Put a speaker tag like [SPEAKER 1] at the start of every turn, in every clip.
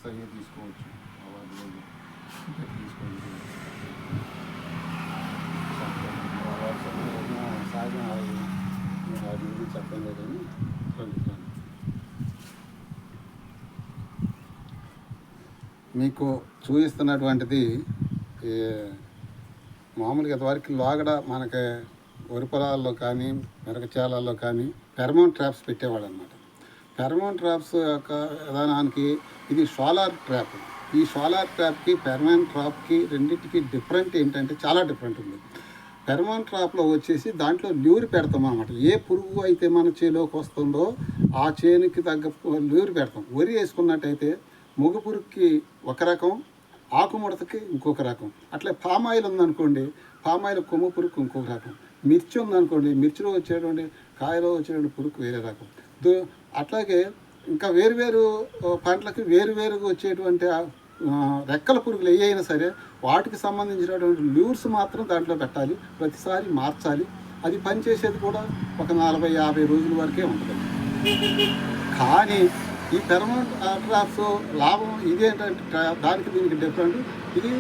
[SPEAKER 1] అయ్యే తీసుకోవచ్చు. అవార్డు తీసుకోవచ్చు. సాయం వాటి గురించి చెప్పడం లేదని అడుగుతాను. మీకు చూపిస్తున్నటువంటిది మామూలుగా ఇంతవరకు లోగడ మనకి వరి పొలాల్లో కానీ మిరపచేలల్లో కానీ ఫెరమోన్ ట్రాప్స్ పెట్టేవాళ్ళు అనమాట. ఫెరమోన్ ట్రాప్స్ యొక్క విధానానికి ఇది సోలార్ ట్రాప్. ఈ సోలార్ ట్రాప్కి ఫెరమోన్ ట్రాప్కి రెండింటికి డిఫరెంట్ ఏంటంటే చాలా డిఫరెంట్ ఉంది. ఫెరమోన్ ట్రాప్లో వచ్చేసి దాంట్లో ల్యూర్ పెడతాం అన్నమాట. ఏ పురుగు అయితే మన చేలోకి వస్తుందో ఆ చేనుకి తగ్గ ల్యూర్ పెడతాం. వరి వేసుకున్నట్టయితే మొగ పురుగుకి ఒక రకం, ఆకుముడతకి ఇంకొక రకం. అట్లే పామాయిల్ ఉందనుకోండి, పామాయిల్ కొమ్ము పురుగు ఇంకొక రకం. మిర్చి ఉందనుకోండి, మిర్చిలో వచ్చేటువంటి కాయలో వచ్చేటువంటి పురుగు వేరే రకం. అట్లాగే ఇంకా వేరువేరు పంటలకి వేరువేరుగా వచ్చేటువంటి రెక్కల పురుగులు ఏ అయినా సరే వాటికి సంబంధించినటువంటి ల్యూర్స్ మాత్రం దాంట్లో పెట్టాలి. ప్రతిసారి మార్చాలి. అది పనిచేసేది కూడా ఒక 40-50 రోజుల వరకే ఉంటుంది. కానీ ఈ ఫెరమోన్ ట్రాప్స్ లాభం ఇదేంటంటే దానికి దీనికి డిఫరెంట్. ఇది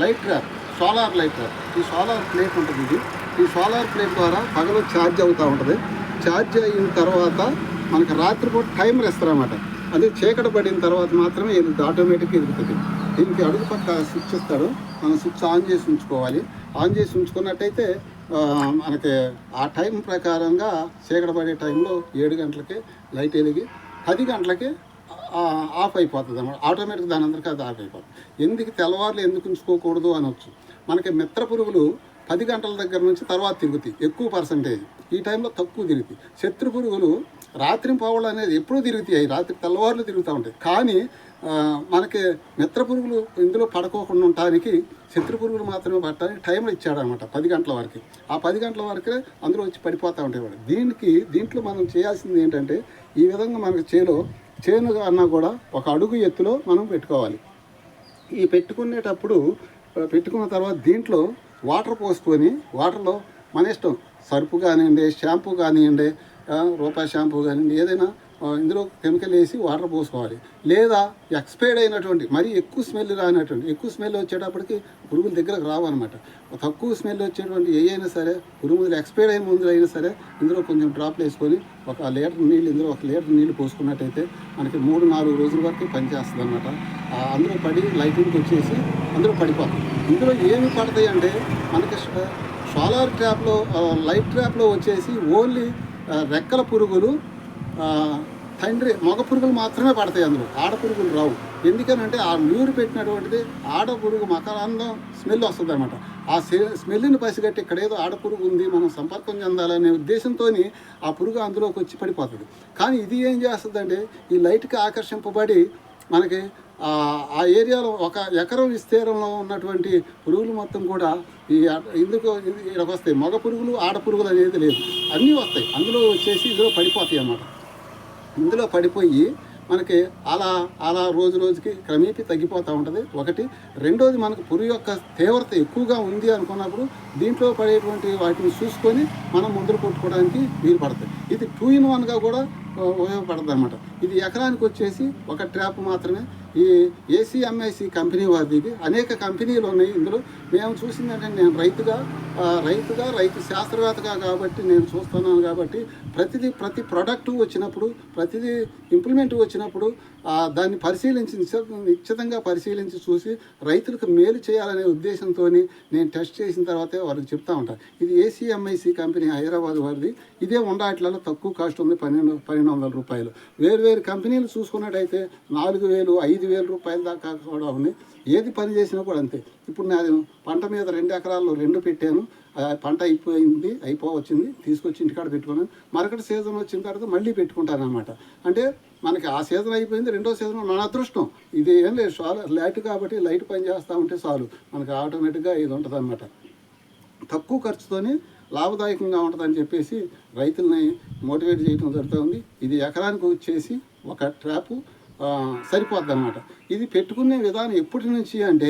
[SPEAKER 1] light trap, solar light trap. ఈ సోలార్ ప్లేట్ ఉంటుంది. ఈ సోలార్ ప్లేట్ ద్వారా పగలు ఛార్జ్ అవుతూ ఉంటుంది. ఛార్జ్ అయిన తర్వాత మనకు రాత్రిపూట టైమర్ ఇస్తారన్నమాట. అదే చీకటి పడిన తర్వాత మాత్రమే ఇది ఆటోమేటిక్గా ఎదుగుతుంది. దీనికి అడుగు పక్క స్విచ్ ఇస్తాడు. మనం స్విచ్ ఆన్ చేసి ఉంచుకోవాలి. ఆన్ చేసి ఉంచుకున్నట్టయితే మనకి ఆ టైం ప్రకారంగా చీకటి పడే టైంలో 7 గంటలకి లైట్ వెలిగి 10 గంటలకి ఆఫ్ అయిపోతుంది అన్నమాట. ఆటోమేటిక్ దాని అందరికీ అది ఆఫ్ అయిపోతుంది. తెల్లవారులు ఎందుకు ఉంచుకోకూడదు అనొచ్చు. మనకి మిత్ర పురుగులు 10 గంటల దగ్గర నుంచి తర్వాత తిరుగుతాయి, ఎక్కువ పర్సంటేజ్. ఈ టైంలో తక్కువ తిరుగుతాయి. శత్రు పురుగులు రాత్రి పావులు అనేది ఎప్పుడూ తిరుగుతాయి, రాత్రి తెల్లవారులు తిరుగుతూ ఉంటాయి. కానీ మనకి మిత్ర పురుగులు ఇందులో పడుకోకుండా ఉండటానికి శత్రు పురుగులు మాత్రమే పట్టడానికి టైం ఇచ్చాడనమాట 10 గంటల వరకు. ఆ 10 గంటల వరకే అందులో వచ్చి పడిపోతూ ఉంటాయి. దీంట్లో మనం చేయాల్సింది ఏంటంటే ఈ విధంగా మనకి చేను అన్నా కూడా ఒక అడుగు ఎత్తులో మనం పెట్టుకోవాలి. ఈ పెట్టుకున్న తర్వాత దీంట్లో వాటర్ పోసుకొని, వాటర్లో మన ఇష్టం సర్పు కానివ్వండి, షాంపూ కానివ్వండి, రూపాయి షాంపూ కానివ్వండి, ఏదైనా ఇందులో కెమికల్ వేసి వాటర్ పోసుకోవాలి. లేదా ఎక్స్పైర్డ్ అయినటువంటి మరీ ఎక్కువ స్మెల్ రానటువంటి, ఎక్కువ స్మెల్ వచ్చేటప్పటికి పురుగుల దగ్గరకు రావు అనమాట. తక్కువ స్మెల్ వచ్చేటువంటి అయినా సరే పురుగు ఎక్స్పైర్డ్ అయిన మందులు అయినా సరే ఇందులో కొంచెం డ్రాప్లు వేసుకొని 1 లీటర్ నీళ్ళు, ఇందులో 1 లీటర్ నీళ్ళు పోసుకున్నట్టయితే మనకి 3-4 రోజుల వరకు పనిచేస్తుంది అనమాట. అందులో పడి లైటింగ్కి వచ్చేసి అందులో పడిపోతుంది. ఇందులో ఏమి పడతాయి అంటే మనకి సోలార్ ట్రాప్లో, లైట్ ట్రాప్లో వచ్చేసి ఓన్లీ రెక్కల పురుగులు, మగ పురుగులు మాత్రమే పడతాయి. అందులో ఆడపురుగులు రావు. ఎందుకనంటే ఆ ల్యూర్ పెట్టినటువంటిది ఆడపురుగు మకరందం స్మెల్ వస్తుంది అనమాట. ఆ స్మెల్ని పసిగట్టి ఇక్కడ ఏదో ఆడపురుగు ఉంది, మనం సంపర్కం చెందాలనే ఉద్దేశంతో ఆ పురుగు అందులోకి వచ్చి పడిపోతుంది. కానీ ఇది ఏం చేస్తుందంటే ఈ లైట్కి ఆకర్షింపబడి మనకి ఆ ఏరియాలో 1 ఎకరం విస్తీర్ణంలో ఉన్నటువంటి పురుగులు మొత్తం కూడా ఇక్కడికి వస్తాయి. మగ పురుగులు ఆడపురుగులు అనేది లేదు, అన్నీ వస్తాయి. అందులో వచ్చేసి ఇందులో పడిపోతాయి అన్నమాట. ఇందులో పడిపోయి మనకి అలా రోజుకి క్రమేపీ తగ్గిపోతూ ఉంటుంది. ఒకటి. రెండోది మనకు పురుగు యొక్క తీవ్రత ఎక్కువగా ఉంది అనుకున్నప్పుడు దీంట్లో పడేటువంటి వాటిని చూసుకొని మనం మందులు కొట్టుకోవడానికి వీలు పడుతుంది. ఇది 2-in-1గా కూడా ఉపయోగపడుతుంది అనమాట. ఇది ఎకరానికి వచ్చేసి 1 ట్రాప్ మాత్రమే. ఈ ఏసీఎంఐసి కంపెనీ వారిది. ఇది అనేక కంపెనీలు ఉన్నాయి. ఇందులో మేము చూసిందంటే నేను రైతు శాస్త్రవేత్తగా కాబట్టి నేను చూస్తున్నాను కాబట్టి ప్రతి ప్రోడక్ట్ వచ్చినప్పుడు, ప్రతిదీ ఇంప్లిమెంట్ వచ్చినప్పుడు దాన్ని నిశ్చితంగా పరిశీలించి చూసి రైతులకు మేలు చేయాలనే ఉద్దేశంతో నేను టెస్ట్ చేసిన తర్వాతే వారికి చెప్తా ఉంటాను. ఇది ఏసీఎంఐసి కంపెనీ హైదరాబాద్ వారిది. ఇదే ఉండాట్లలో తక్కువ కాస్ట్ ఉంది, 1200 రూపాయలు. వేరు కంపెనీలు చూసుకున్నట్టయితే 4000, 5000 రూపాయల దాకా కూడా ఉన్నాయి. ఏది పని చేసినా కూడా అంతే. ఇప్పుడు నేను పంట మీద 2 ఎకరాల్లో 2 పెట్టాను. పంట అయిపోవచ్చింది, తీసుకొచ్చి ఇంటికాడ పెట్టుకున్నాను. మరొకటి సీజన్ వచ్చిన తర్వాత మళ్ళీ పెట్టుకుంటాను అనమాట. అంటే మనకి ఆ సీజన్ అయిపోయింది, 2వ సీజన్ మన అదృష్టం. ఇది ఏం లేదు, లైట్ కాబట్టి లైట్ పని చేస్తూ ఉంటే చాలు, మనకి ఆటోమేటిక్గా ఇది ఉంటుంది అనమాట. తక్కువ ఖర్చుతోనే లాభదాయకంగా ఉంటుందని చెప్పేసి రైతుల్ని మోటివేట్ చేయడం జరుగుతుంది. ఇది ఎకరానికి వచ్చేసి 1 ట్రాపు సరిపోద్ది అనమాట. ఇది పెట్టుకునే విధానం ఎప్పటి నుంచి అంటే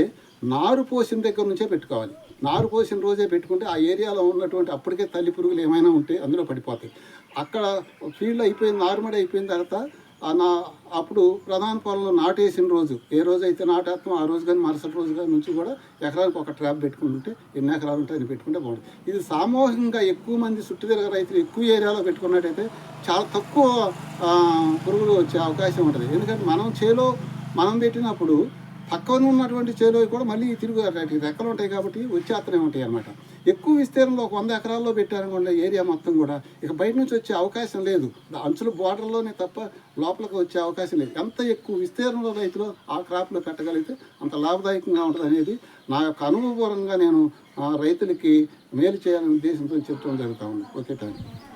[SPEAKER 1] నారు పోసిన దగ్గర నుంచే పెట్టుకోవాలి. నారు పోసిన రోజే పెట్టుకుంటే ఆ ఏరియాలో ఉన్నటువంటి అప్పటికే తల్లి పురుగులు ఏమైనా ఉంటే అందులో పడిపోతాయి. అక్కడ ఫీల్డ్ అయిపోయింది, నారుమడి అయిపోయిన తర్వాత అప్పుడు ప్రధాన పొలంలో నాటేసిన రోజు ఏ రోజు అయితే నాటేస్తామో ఆ రోజు కానీ మరుసటి రోజు కానీ నుంచి కూడా ఎకరానికి ఒక ట్రాప్ పెట్టుకుంటే ఎన్ని ఎకరాలు ఉంటాయి అని పెట్టుకుంటే బాగుంటుంది. ఇది సామూహికంగా ఎక్కువ మంది చుట్టూ తిరగ రైతులు ఎక్కువ ఏరియాలో పెట్టుకున్నట్టయితే చాలా తక్కువ పురుగులు వచ్చే అవకాశం ఉంటుంది. ఎందుకంటే మనం పెట్టినప్పుడు పక్కన ఉన్నటువంటి చేలో కూడా మళ్ళీ తిరుగు రెక్కలు ఉంటాయి కాబట్టి వచ్చేస్తూనే ఉంటాయి అన్నమాట. ఎక్కువ విస్తీర్ణంలో 100 ఎకరాల్లో పెట్టారనుకోండి ఏరియా మొత్తం కూడా ఇక బయట నుంచి వచ్చే అవకాశం లేదు. అంచుల బోర్డర్లోనే తప్ప లోపలికి వచ్చే అవకాశం లేదు. ఎంత ఎక్కువ విస్తీర్ణంలో రైతులు ఆ క్రాప్లో పెట్టగలిగితే అంత లాభదాయకంగా ఉంటుంది అనేది నా యొక్క అనుభవపూర్వకంగా నేను రైతులకి మేలు చేయాలనే ఉద్దేశంతో చెప్తూ జరుగుతూ ఉంది. Okay, thank you.